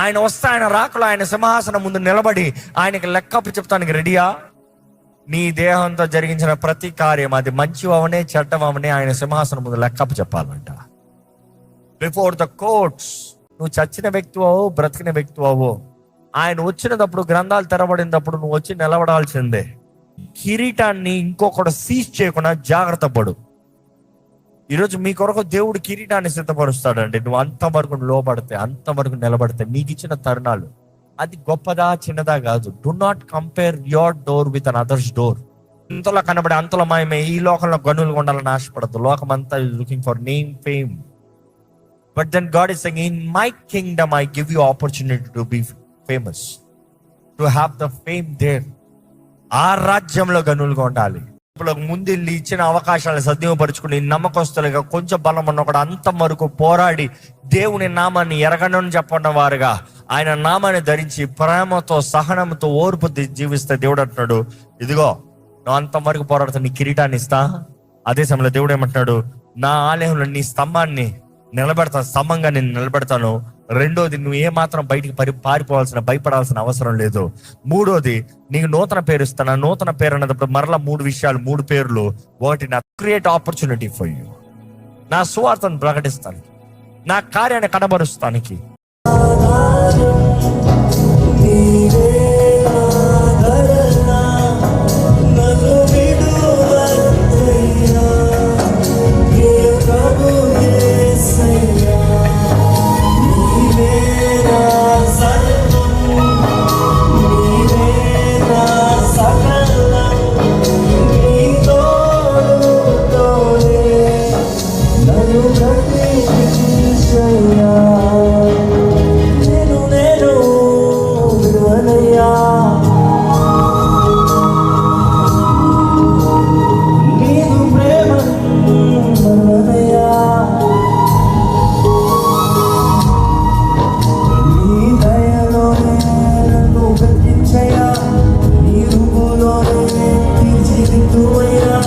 ఆయన వస్తే ఆయన రాకలో ఆయన సింహాసనం ముందు నిలబడి ఆయనకి లెక్కపు చెప్తానికి రెడీయా? నీ దేహంతో జరిగించిన ప్రతి కార్యం, అది మంచి అవనే చెడ్డవనే, ఆయన సింహాసనం ముందు లెక్కపు చెప్పాలంట. Before the courts. నువ్వు చచ్చిన వ్యక్తివో బ్రతికిన వ్యక్తివో, ఆయన వచ్చినప్పుడు, గ్రంథాలు తెరబడినప్పుడు నువ్వు వచ్చి నిలబడాల్సిందే. కిరీటాన్ని ఇంకొకటి సీజ్ చేయకుండా జాగ్రత్త పడు. ఈరోజు మీ కొరకు దేవుడు కిరీటాన్ని సిద్ధపరుస్తాడండి. నువ్వు అంతవరకు లోబడితే, అంతవరకు నిలబడితే, నీకు ఇచ్చిన తరుణాలు అది గొప్పదా చిన్నదా కాదు. Do not compare your door with an others door. ఇంతలో కనబడే అంతలో మాయమే. ఈ లోకంలో గనులుగా ఉండాలని ఆశపడద్దు. లోకం అంతా looking for name, fame. But then God is saying, in my kingdom I give you opportunity to be famous, to have the fame there. ఆ రాజ్యంలో గనులుగా ఉండాలి. ముందు ఇచ్చిన అవకాశాలను సద్వినియోగపరుచుకుని నమ్మకస్తులుగా, కొంచెం బలం ఉన్న కూడా అంత వరకు పోరాడి దేవుని నామాన్ని ఎరగనని చెప్పడం వారుగా ఆయన నామాన్ని ధరించి ప్రేమతో, సహనంతో, ఓర్పు జీవిస్తే దేవుడు అంటున్నాడు, ఇదిగో నువ్వు అంతవరకు పోరాడుతా, నీ కిరీటాన్ని ఇస్తా. అదే సమయంలో దేవుడు ఏమంటున్నాడు, నా ఆలయంలో నీ స్తంభాన్ని నిలబెడతాను, స్తంభంగా నేను నిలబెడతాను. రెండోది, నువ్వు ఏమాత్రం బయటికి భయపడాల్సిన అవసరం లేదు. మూడోది, నీకు నూతన పేరు ఇస్తాను. నూతన పేరు అన్నప్పుడు మరలా 3 విషయాలు, 3 పేర్లు. ఒకటి, నా క్రియేట్ ఆపర్చునిటీ ఫర్ యూ, నా సువార్తను ప్రకటిస్తానికి, నా కార్యాన్ని కనబరుస్తానికి. నీ రూపులోనే తీర్చిదిద్దువయ్యా.